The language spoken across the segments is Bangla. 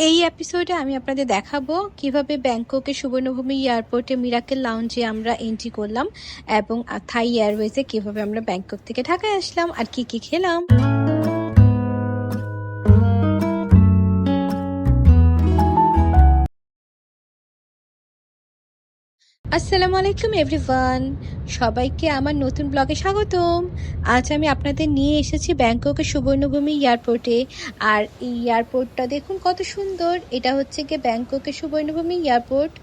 এই এপিসোডে আমি আপনাদের দেখাবো কিভাবে ব্যাংককের সুবর্ণভূমি এয়ারপোর্টে মিরাকেল লাউঞ্জে আমরা এন্ট্রি করলাম এবং থাই এয়ারওয়েজে কিভাবে আমরা ব্যাংকক থেকে ঢাকায় আসলাম আর কি কি খেলাম। আসসালামু আলাইকুম এভরিওয়ান, সবাইকে আমার নতুন ব্লগে স্বাগতম। আজ আমি আপনাদের নিয়ে এসেছি ব্যাংককের সুবর্ণভূমি এয়ারপোর্টে। আর এই এয়ারপোর্টটা দেখুন কত সুন্দর। এটা হচ্ছে গিয়ে ব্যাংককের সুবর্ণভূমি এয়ারপোর্ট।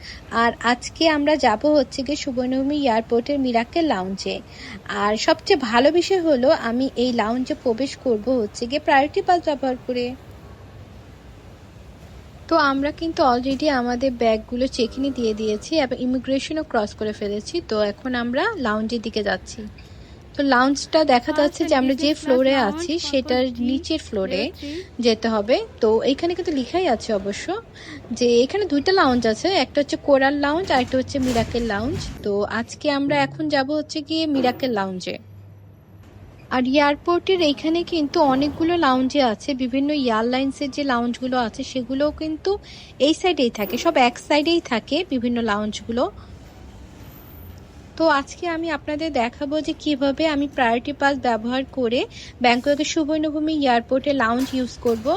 আর আজকে আমরা যাব হচ্ছে গিয়ে সুবর্ণভূমি এয়ারপোর্টের মিরাকেল লাউঞ্জে। আর সবচেয়ে ভালো বিষয় হলো আমি এই লাউঞ্জে প্রবেশ করব হচ্ছে গিয়ে প্রায়োরিটি পাস ব্যবহার করে। তো আমরা কিন্তু অলরেডি আমাদের ব্যাগগুলো চেকিংয়ে দিয়ে দিয়েছি এবং ইমিগ্রেশনও ক্রস করে ফেলেছি। তো এখন আমরা লাউঞ্জের দিকে যাচ্ছি। তো লাউঞ্জটা দেখা যাচ্ছে যে আমরা যে ফ্লোরে আছি সেটার নিচের ফ্লোরে যেতে হবে। তো এখানে কিন্তু লেখাই আছে অবশ্য যে এখানে দুইটা লাউঞ্জ আছে, একটা হচ্ছে কোরাল লাউঞ্জ আর একটা হচ্ছে মিরাকেল লাউঞ্জ। তো আজকে আমরা এখন যাব হচ্ছে গিয়ে মিরাকেল লাউঞ্জে। আর এয়ারপোর্টের এইখানে কিন্তু অনেকগুলো লাউঞ্জে আছে, বিভিন্ন এয়ারলাইন্সের যে লাউঞ্জগুলো আছে সেগুলোও কিন্তু এই সাইডেই থাকে, সব এক সাইডেই থাকে বিভিন্ন লাউঞ্জগুলো। তো আজকে আমি আপনাদের দেখাবো যে কিভাবে আমি প্রায়োরিটি পাস ব্যবহার করে ব্যাংককের সুবর্ণভূমি এয়ারপোর্টে লাউঞ্জ ইউজ করব।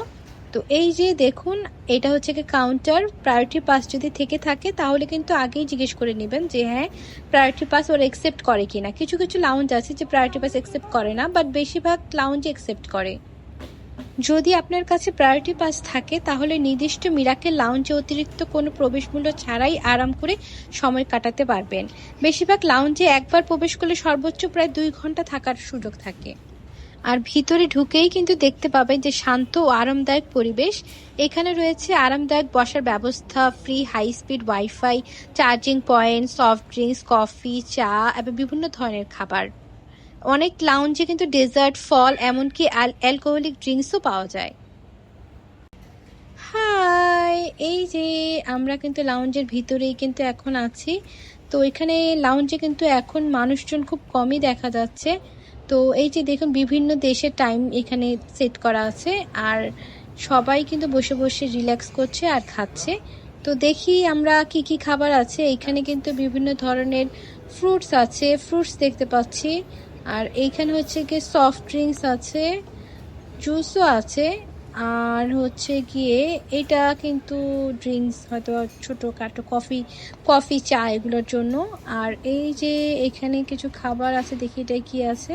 তো এই যে দেখুন, এটা হচ্ছে কি কাউন্টার। প্রায়োরিটি পাস যদি থেকে থাকে তাহলে কিন্তু আগেই জিজ্ঞেস করে নেবেন যে হ্যাঁ প্রায়োরিটি পাস ওরা অ্যাকসেপ্ট করে কিনা। কিছু কিছু লাউঞ্জ আছে যে প্রায়োরিটি পাস অ্যাকসেপ্ট করে না, বাট বেশিরভাগ লাউঞ্জ অ্যাকসেপ্ট করে। যদি আপনার কাছে প্রায়োরিটি পাস থাকে তাহলে নির্দিষ্ট মিরাকেল লাউঞ্জে অতিরিক্ত কোনো প্রবেশ মূল্য ছাড়াই আরাম করে সময় কাটাতে পারবেন। বেশিরভাগ লাউঞ্জে একবার প্রবেশ করলে সর্বোচ্চ প্রায় 2 ঘন্টা থাকার সুযোগ থাকে। আর ভিতরে ঢুকেই কিন্তু দেখতে পাবেন যে শান্ত ও আরামদায়ক পরিবেশ। এখানে রয়েছে আরামদায়ক বসার ব্যবস্থা, free high speed wifi, charging point, soft drinks, coffee, চা এবং বিভিন্ন ধরনের খাবার। অনেক লাউঞ্জে কিন্তু ডেজার্ট, ফল এমনকি অ্যালকোহলিক ড্রিঙ্কসও পাওয়া যায়। হাই, এই যে আমরা কিন্তু লাউঞ্জের ভিতরেই কিন্তু এখন আছি। তো এখানে লাউঞ্জে কিন্তু এখন মানুষজন খুব কমই দেখা যাচ্ছে। তো এই যে দেখুন বিভিন্ন দেশের টাইম এখানে সেট করা আছে আর সবাই কিন্তু বসে বসে রিল্যাক্স করছে আর খাচ্ছে। তো দেখি আমরা কি কি খাবার আছে। এখানে কিন্তু বিভিন্ন ধরনের ফ্রুটস আছে, ফ্রুটস দেখতে পাচ্ছি। আর এইখানে হচ্ছে গিয়ে সফট ড্রিঙ্কস আছে, জুসও আছে। আর হচ্ছে গিয়ে এটা কিন্তু ড্রিঙ্কস হয়তো ছোটোখাটো কফি চা এগুলোর জন্য। আর এই যে এখানে কিছু খাবার আছে, দেখি এটা কি আছে।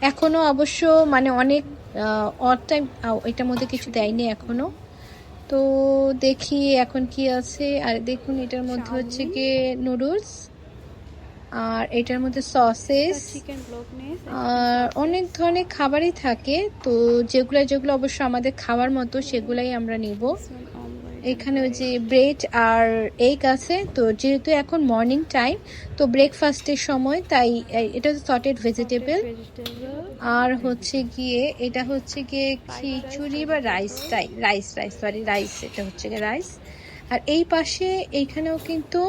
এখনো অবশ্য মানে অনেক অড টাইম এটার মধ্যে কিছু দেয়নি এখনো। তো দেখি এখন কি আছে। আর দেখুন এটার মধ্যে হচ্ছে গিয়ে নুডলস, আর এটার মধ্যে সসেস আর অনেক ধরনের খাবারই থাকে। তো যেগুলো অবশ্য আমাদের খাওয়ার মতো সেগুলাই আমরা নিব। এখানে ওই যে ব্রেড আর এগ আছে। তো যেহেতু এখন মর্নিং টাইম তো ব্রেকফাস্টের সময়, তাই এটা সটেড ভেজিটেবল। আর হচ্ছে গিয়ে এটা হচ্ছে গিয়ে খিচুড়ি বা রাইস, এটা হচ্ছে গিয়ে রাইস। আর এই পাশে এইখানেও কিন্তু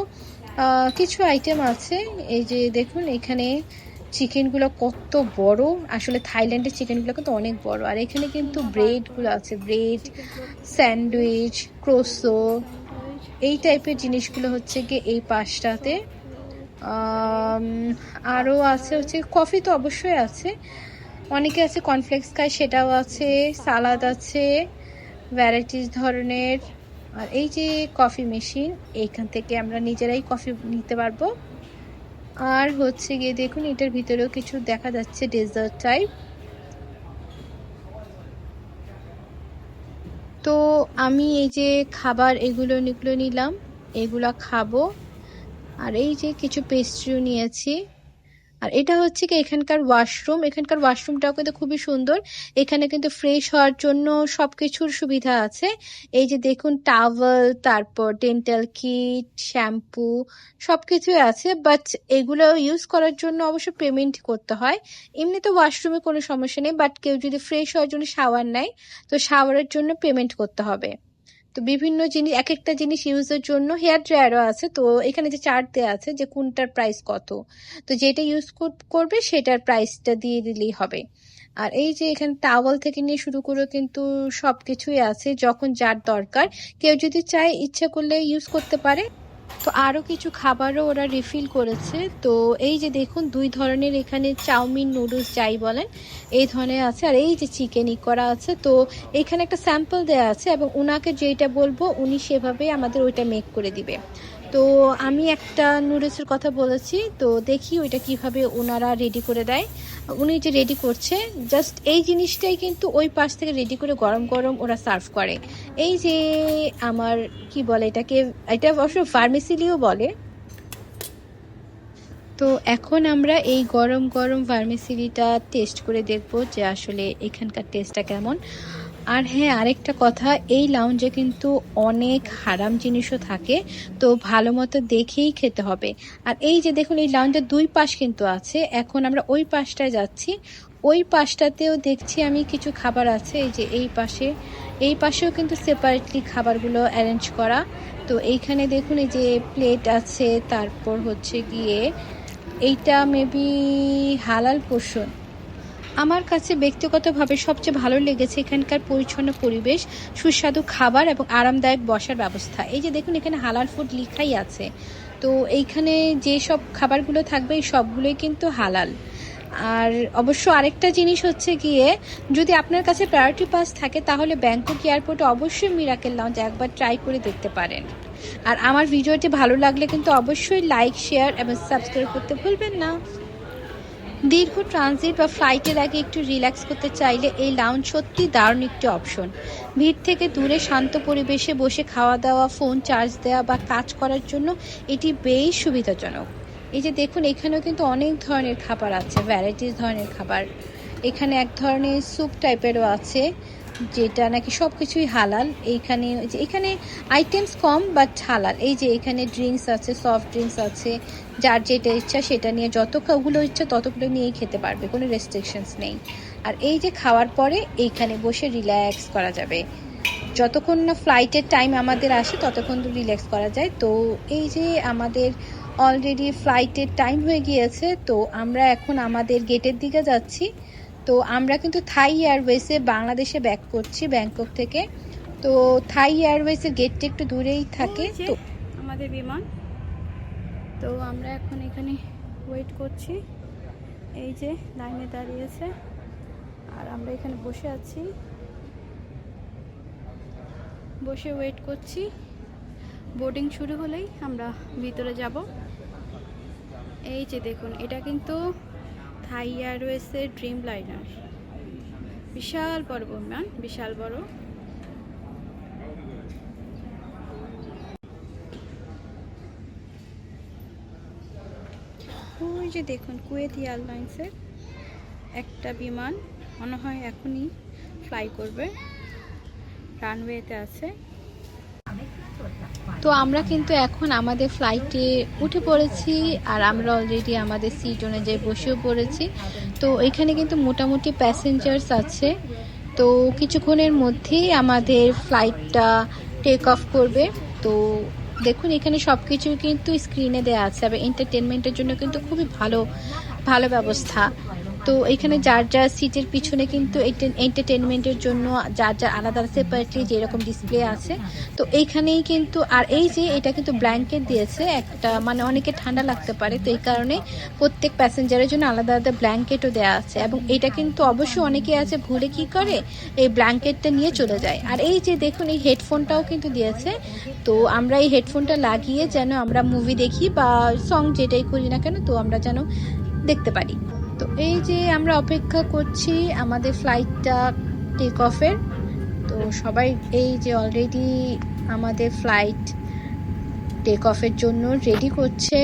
কিছু আইটেম আছে। এই যে দেখুন এখানে চিকেনগুলো কত বড়, আসলে থাইল্যান্ডের চিকেনগুলো কিন্তু অনেক বড়। আর এখানে কিন্তু ব্রেডগুলো আছে, ব্রেড, স্যান্ডউইচ, ক্রোসো, এই টাইপের জিনিসগুলো হচ্ছে গিয়ে এই পাশটাতে। আরও আছে হচ্ছে কফি, তো অবশ্যই আছে। অনেকে আছে কর্নফ্লেক্স খায়, সেটাও আছে। সালাদ আছে ভ্যারাইটিস ধরনের। আর এই যে কফি মেশিন, এইখান থেকে আমরা নিজেরাই কফি নিতে পারবো। আর হচ্ছে গিয়ে দেখুন এটার ভিতরেও কিছু দেখা যাচ্ছে ডেজার্ট টাইপ। তো আমি এই যে খাবার এগুলো নিলাম, এগুলা খাবো। আর এই যে কিছু পেস্ট্রিও নিয়েছি। আর এটা হচ্ছে কি এখানকার ওয়াশরুমটাও কিন্তু খুবই সুন্দর। এখানে কিন্তু ফ্রেশ হওয়ার জন্য সবকিছুর সুবিধা আছে। এই যে দেখুন টাওয়েল, তারপর ডেন্টাল কিট, শ্যাম্পু সবকিছুই আছে। বাট এগুলো ইউজ করার জন্য অবশ্য পেমেন্ট করতে হয়। এমনিতে ওয়াশরুমে কোনো সমস্যা নেই, বাট কেউ যদি ফ্রেশ হওয়ার জন্য শাওয়ার নেয় তো শাওয়ারের জন্য পেমেন্ট করতে হবে। তো বিভিন্ন জিনিস, এক একটা জিনিস ইউজের জন্য হেয়ার ড্রায়ারও আছে। তো এখানে যে চার্ট দেওয়া আছে যে কোনটার প্রাইস কত, তো যেটা ইউজ করবে সেটার প্রাইসটা দিয়ে দিলেই হবে। আর এই যে এখানে টাওয়াল থেকে নিয়ে শুরু করে কিন্তু সবকিছুই আছে, যখন যার দরকার কেউ যদি চায় ইচ্ছা করলে ইউজ করতে পারে। তো আরও কিছু খাবারও ওরা রিফিল করেছে। তো এই যে দেখুন 2 ধরনের এখানে চাউমিন নুডলস যাই বলেন এই ধরনের আছে, আর এই যে চিকেনই করা আছে। তো এখানে একটা স্যাম্পল দেওয়া আছে এবং ওনাকে যেটা বলবো উনি সেভাবেই আমাদের ওইটা মেক করে দিবে। তো আমি একটা নুডলসের কথা বলেছি, তো দেখি ওইটা কিভাবে ওনারা রেডি করে দেয়। উনি যে রেডি করছে জাস্ট এই জিনিসটাই কিন্তু ওই পাশ থেকে রেডি করে গরম গরম ওরা সার্ভ করে। এই যে আমার কি বলে এটাকে, এটা অবশ্য ভার্মিসিলিও বলে। তো এখন আমরা এই গরম গরম ভার্মিসিলিটা টেস্ট করে দেখব যে আসলে এখানকার টেস্টটা কেমন। আর হ্যাঁ, আরেকটা কথা, এই লাউঞ্জে কিন্তু অনেক হারাম জিনিসও থাকে, তো ভালো মতো দেখেই খেতে হবে। আর এই যে দেখুন এই লাউঞ্জের 2 পাশ কিন্তু আছে, এখন আমরা ওই পাশটায় যাচ্ছি। ওই পাশটাতেও দেখছি আমি কিছু খাবার আছে, এই যে এই পাশেও কিন্তু সেপারেটলি খাবারগুলো অ্যারেঞ্জ করা। তো এইখানে দেখুন এই যে প্লেট আছে, তারপর হচ্ছে গিয়ে এইটা মেবি হালাল পোষণ। আমার কাছে ব্যক্তিগতভাবে সবচেয়ে ভালো লেগেছে এখানকার পরিচ্ছন্ন পরিবেশ, সুস্বাদু খাবার এবং আরামদায়ক বসার ব্যবস্থা। এই যে দেখুন এখানে হালাল ফুড লেখাই আছে। তো এইখানে যে সব খাবারগুলো থাকবে এই সবগুলোই কিন্তু হালাল। আর অবশ্য আরেকটা জিনিস হচ্ছে গিয়ে, যদি আপনার কাছে প্রায়োরিটি পাস থাকে তাহলে ব্যাংকক এয়ারপোর্টে অবশ্যই মিরাকেল লাউঞ্জ একবার ট্রাই করে দেখতে পারেন। আর আমার ভিডিওটি ভালো লাগলে কিন্তু অবশ্যই লাইক, শেয়ার এবং সাবস্ক্রাইব করতে ভুলবেন না। দীর্ঘ ট্রানজিট বা ফ্লাইটের আগে একটু রিল্যাক্স করতে চাইলে এই লাউঞ্জ সত্যি দারুণ একটি অপশন। ভিড় থেকে দূরে শান্ত পরিবেশে বসে খাওয়া দাওয়া, ফোন চার্জ দেওয়া বা কাজ করার জন্য এটি বেশ সুবিধাজনক। এই যে দেখুন এখানেও কিন্তু অনেক ধরনের খাবার আছে, ভ্যারাইটিস ধরনের খাবার। এখানে এক ধরনের স্যুপ টাইপেরও আছে যেটা নাকি সব কিছুই হালাল। এখানে আইটেমস কম বাট হালাল। এই যে এখানে ড্রিঙ্কস আছে, সফট ড্রিঙ্কস আছে, যার যেটা ইচ্ছা সেটা নিয়ে যতগুলো ইচ্ছা ততগুলো নিয়েই খেতে পারবে, কোনো রেস্ট্রিকশনস নেই। আর এই যে খাওয়ার পরে এইখানে বসে রিল্যাক্স করা যাবে, যতক্ষণ না ফ্লাইটের টাইম আমাদের আসে ততক্ষণ তো রিল্যাক্স করা যায়। তো এই যে আমাদের অলরেডি ফ্লাইটের টাইম হয়ে গিয়েছে, তো আমরা এখন আমাদের গেটের দিকে যাচ্ছি। তো আমরা কিন্তু থাই এয়ারওয়েজে বাংলাদেশে ব্যাক করছি ব্যাংকক থেকে। তো থাই এয়ারওয়েজের গেটটা একটু দূরেই থাকে। তো আমাদের বিমান, তো আমরা এখন এখানে ওয়েট করছি, এই যে লাইনে দাঁড়িয়েছে আর আমরা এখানে বসে আছি, বসে ওয়েট করছি। বোর্ডিং শুরু হলেই আমরা ভিতরে যাব। এই যে দেখুন এটা কিন্তু থাই এয়ারওয়েজের ড্রিম লাইনার, বিশাল বড় বিমান, বিশাল বড়। ওই যে দেখুন কুয়েত এয়ারলাইন্সের একটা বিমান মনে হয় এখনই ফ্লাই করবে, রানওয়েতে আছে। তো আমরা কিন্তু এখন আমাদের ফ্লাইটে উঠে পড়েছি আর আমরা অলরেডি আমাদের সিট অনুযায়ী বসেও পড়েছি। তো এখানে কিন্তু মোটামুটি প্যাসেঞ্জার্স আছে। তো কিছুক্ষণের মধ্যেই আমাদের ফ্লাইটটা টেক অফ করবে। তো দেখুন এখানে সব কিছু কিন্তু স্ক্রিনে দেওয়া আছে, আর এন্টারটেনমেন্টের জন্য কিন্তু খুবই ভালো ভালো ব্যবস্থা। তো এখানে যার যার সিটের পিছনে কিন্তু এন্টারটেনমেন্টের জন্য যার যার আলাদা সেপারেটলি যেরকম ডিসপ্লে আছে। তো এইখানেই কিন্তু, আর এই যে এটা কিন্তু ব্ল্যাঙ্কেট দিয়েছে একটা, মানে অনেকে ঠান্ডা লাগতে পারে, তো এই কারণে প্রত্যেক প্যাসেঞ্জারের জন্য আলাদা আলাদা ব্ল্যাঙ্কেটও দেওয়া আছে। এবং এটা কিন্তু অবশ্যই অনেকে আছে ভুলে কি করে এই ব্ল্যাঙ্কেটটা নিয়ে চলে যায়। আর এই যে দেখুন এই হেডফোনটাও কিন্তু দিয়েছে, তো আমরা এই হেডফোনটা লাগিয়ে যেন আমরা মুভি দেখি বা সং যেটাই করি না কেন, তো আমরা যেন দেখতে পারি। তো এই যে আমরা অপেক্ষা করছি আমাদের ফ্লাইটটা টেক অফের। তো সবাই এই যে অলরেডি আমাদের ফ্লাইট টেক অফের জন্য রেডি করছে।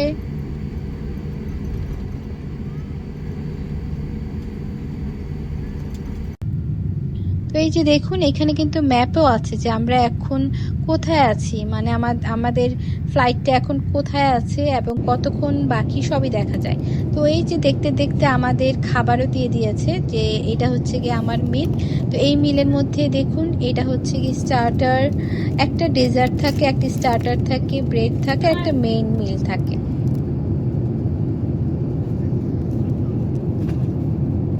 তো এই যে দেখুন এখানে কিন্তু ম্যাপও আছে যে আমরা এখন কোথায় আছি, মানে আমাদের ফ্লাইটটা এখন কোথায় আছে এবং কতক্ষণ বাকি সবই দেখা যায়। তো এই যে দেখতে দেখতে আমাদের খাবারও দিয়ে দিয়েছে, যে এটা হচ্ছে গিয়ে আমার মিল। তো এই মিলের মধ্যে দেখুন এটা হচ্ছে কি স্টার্টার, একটা ডেজার্ট থাকে, একটা স্টার্টার থাকে, ব্রেড থাকে, একটা মেইন মিল থাকে।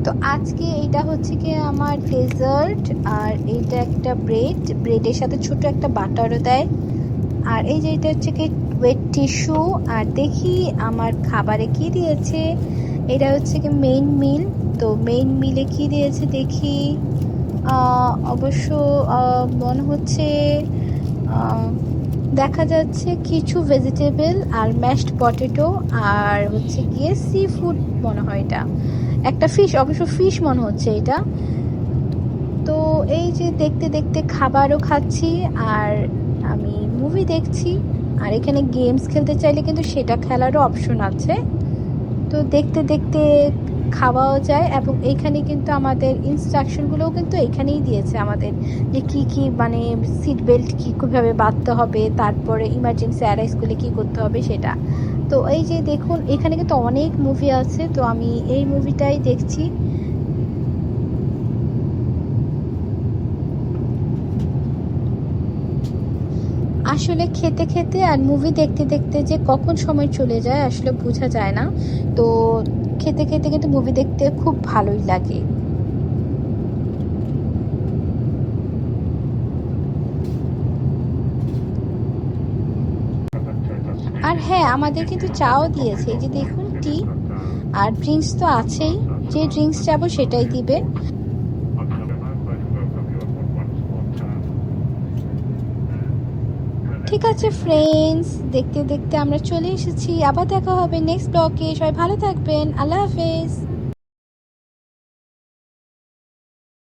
তো তো আজকে এটা হচ্ছে কি আমার ডেজার্ট, আর এইটা একটা ব্রেডের সাথে ছোট একটা বাটারও দেয়। আর এই যে এটা হচ্ছে কি ওয়েট টিস্যু। আর দেখি আমার খাবারে কি দিয়েছে। এটা হচ্ছে কি মেইন মিল। তো মেইন মিলে কি দিয়েছে দেখি। অবশ্য মনে হচ্ছে দেখা যাচ্ছে কিছু ভেজিটেবল আর ম্যাশড পটেটো, আর হচ্ছে গিয়ে সি ফুড মনে হয়। এটা একটা ফিশ, অবশ্য ফিশ মনে হচ্ছে এটা। তো এই যে দেখতে দেখতে খাবারও খাচ্ছি আর আমি মুভি দেখছি। আর এখানে গেমস খেলতে চাইলে কিন্তু সেটা খেলারও অপশন আছে। তো দেখতে দেখতে খাওয়াও যায়, এবং এইখানে কিন্তু আমাদের ইনস্ট্রাকশনগুলোও কিন্তু এখানেই দিয়েছে আমাদের, যে কি কি মানে সিট বেল্ট কীভাবে বাঁধতে হবে, তারপরে ইমার্জেন্সি অ্যারাইজ করলে কী করতে হবে সেটা। তো এই যে দেখুন এখানে কিন্তু অনেক মুভি আছে, তো আমি এই মুভিটাই দেখছি। আসলে খেতে খেতে আর মুভি দেখতে দেখতে যে কখন সময় চলে যায় আসলে বোঝা যায় না। তো খেতে খেতে কিন্তু মুভি দেখতে খুব ভালোই লাগে। আর হ্যাঁ, আমাদের কিন্তু চাও দিয়েছে, এই যে দেখুন টি। আর ড্রিঙ্কস তো আছেই, যে ড্রিঙ্কস চাবো সেটাই দিবে। ঠিক আছে ফ্রেন্ডস, দেখতে দেখতে আমরা চলে এসেছি। আবার দেখা হবে নেক্সট ব্লগে। সবাই ভালো থাকবেন। আল্লাহ হাফেজ।